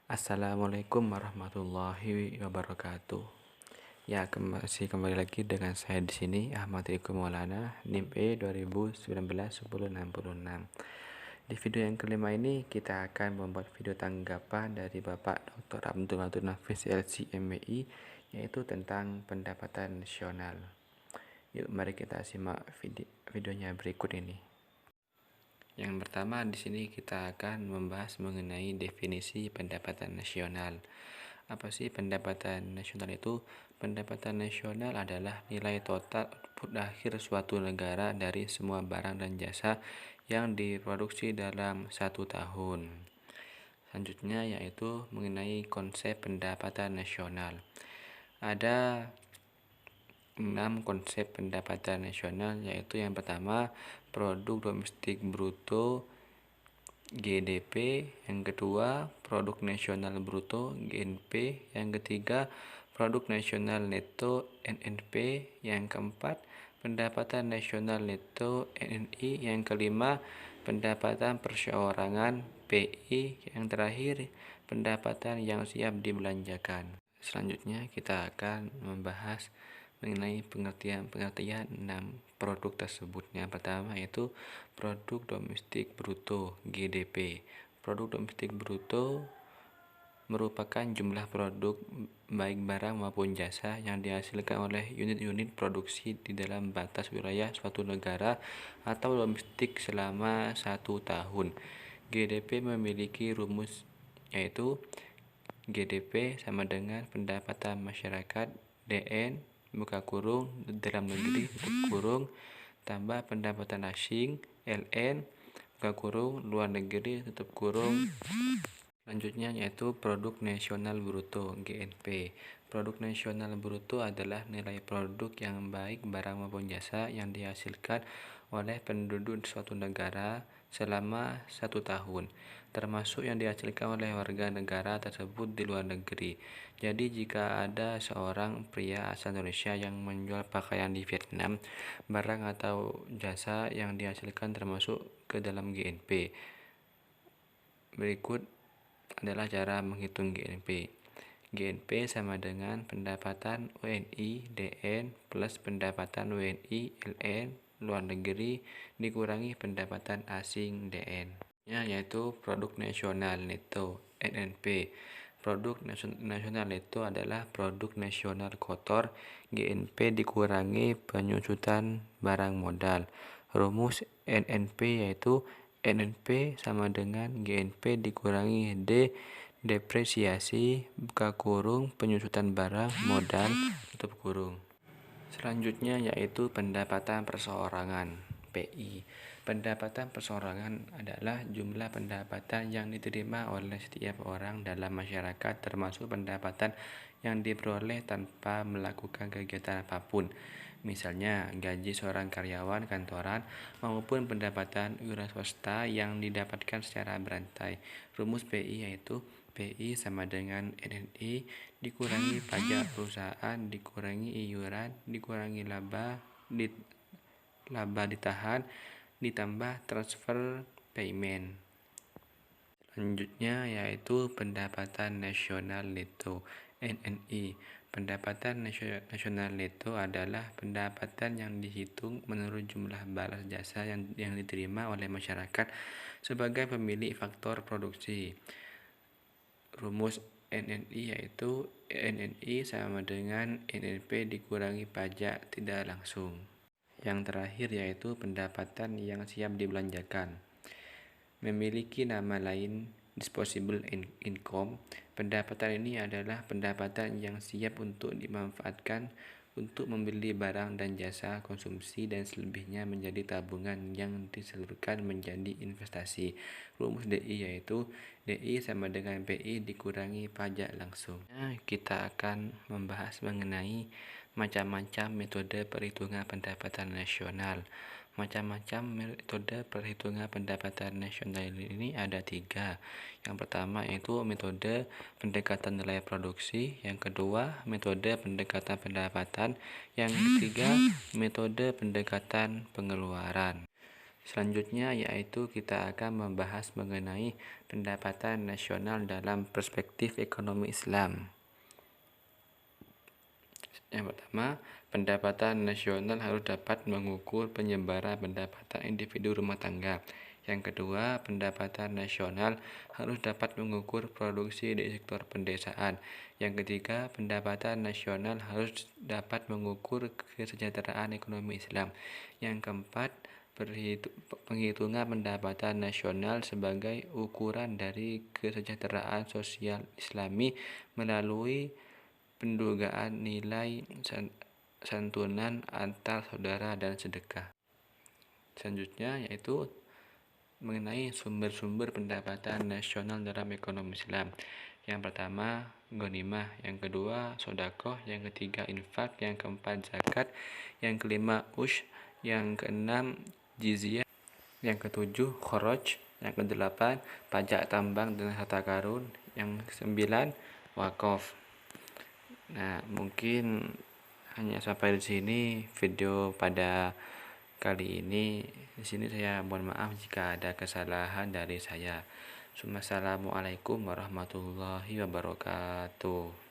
Assalamualaikum warahmatullahi wabarakatuh. Ya, masih kembali lagi dengan saya di sini Ahmad Riko Maulana, NIM E 2019 1066. Di video yang kelima ini kita akan membuat video tanggapan dari Bapak Dr. Abdul Nafis LC.MBI, yaitu tentang pendapatan nasional. Yuk, mari kita simak videonya berikut ini. Yang pertama, di sini kita akan membahas mengenai definisi pendapatan nasional. Apa sih pendapatan nasional itu? Pendapatan nasional adalah nilai total output akhir suatu negara dari semua barang dan jasa yang diproduksi dalam satu tahun. Selanjutnya yaitu mengenai konsep pendapatan nasional. Ada 6 konsep pendapatan nasional, yaitu yang pertama produk domestik bruto GDP, yang kedua produk nasional bruto GNP, yang ketiga produk nasional neto NNP, yang keempat pendapatan nasional neto NNI, yang kelima pendapatan perseorangan PI, yang terakhir pendapatan yang siap dibelanjakan. Selanjutnya kita akan membahas mengenai pengertian 6 produk tersebut. Yang pertama yaitu produk domestik bruto GDP. Produk domestik bruto merupakan jumlah produk baik barang maupun jasa yang dihasilkan oleh unit-unit produksi di dalam batas wilayah suatu negara atau domestik selama 1 tahun. GDP memiliki rumus yaitu GDP sama dengan pendapatan masyarakat DN buka kurung dalam negeri tutup kurung tambah pendapatan asing LN buka kurung luar negeri tutup kurung. Selanjutnya yaitu produk nasional bruto GNP. Produk nasional bruto adalah nilai produk yang baik barang maupun jasa yang dihasilkan oleh penduduk suatu negara selama 1 tahun, termasuk yang dihasilkan oleh warga negara tersebut di luar negeri. Jadi jika ada seorang pria asal Indonesia yang menjual pakaian di Vietnam, barang atau jasa yang dihasilkan termasuk ke dalam GNP. Berikut adalah cara menghitung GNP. GNP sama dengan pendapatan WNI DN plus pendapatan WNI LN luar negeri dikurangi pendapatan asing DN, yaitu produk nasional neto NNP. Produk nasional neto adalah produk nasional kotor GNP dikurangi penyusutan barang modal. Rumus NNP yaitu NNP sama dengan GNP dikurangi D depresiasi buka kurung penyusutan barang modal tutup kurung. Selanjutnya yaitu pendapatan perseorangan PI. Pendapatan perseorangan adalah jumlah pendapatan yang diterima oleh setiap orang dalam masyarakat, termasuk pendapatan yang diperoleh tanpa melakukan kegiatan apapun, misalnya gaji seorang karyawan kantoran maupun pendapatan wira swasta yang didapatkan secara berantai. Rumus PI yaitu PI sama dengan NNI dikurangi pajak perusahaan dikurangi iuran dikurangi laba ditahan ditambah transfer payment. Selanjutnya yaitu pendapatan nasional neto NNI. Pendapatan nasional neto adalah pendapatan yang dihitung menurut jumlah balas jasa yang diterima oleh masyarakat sebagai pemilik faktor produksi. Rumus NNI yaitu NNI sama dengan NNP dikurangi pajak tidak langsung. Yang terakhir yaitu pendapatan yang siap dibelanjakan. Memiliki nama lain disposable income. Pendapatan ini adalah pendapatan yang siap untuk dimanfaatkan untuk membeli barang dan jasa konsumsi dan selebihnya menjadi tabungan yang disalurkan menjadi investasi. Rumus DI yaitu DI sama dengan PI dikurangi pajak langsung. Kita akan membahas mengenai macam-macam metode perhitungan pendapatan nasional. Macam-macam metode perhitungan pendapatan nasional ini ada 3. Yang pertama yaitu metode pendekatan nilai produksi, yang kedua metode pendekatan pendapatan, yang ketiga metode pendekatan pengeluaran. Selanjutnya yaitu kita akan membahas mengenai pendapatan nasional dalam perspektif ekonomi Islam. Yang pertama, pendapatan nasional harus dapat mengukur penyebaran pendapatan individu rumah tangga. Yang kedua, pendapatan nasional harus dapat mengukur produksi di sektor pedesaan. Yang ketiga, pendapatan nasional harus dapat mengukur kesejahteraan ekonomi Islam. Yang keempat, penghitungan pendapatan nasional sebagai ukuran dari kesejahteraan sosial Islami melalui pendugaan nilai santunan antar saudara dan sedekah. Selanjutnya yaitu mengenai sumber-sumber pendapatan nasional dalam ekonomi Islam. Yang pertama, ghanimah, yang kedua, sodakoh, yang ketiga, infak, yang keempat, zakat, yang kelima, yang keenam, jizyah, yang ketujuh, kharaj, yang kedelapan, pajak tambang dan harta karun, yang kesembilan, wakaf. Nah, mungkin hanya sampai di sini video pada kali ini. Di sini saya mohon maaf jika ada kesalahan dari saya. Assalamualaikum warahmatullahi wabarakatuh.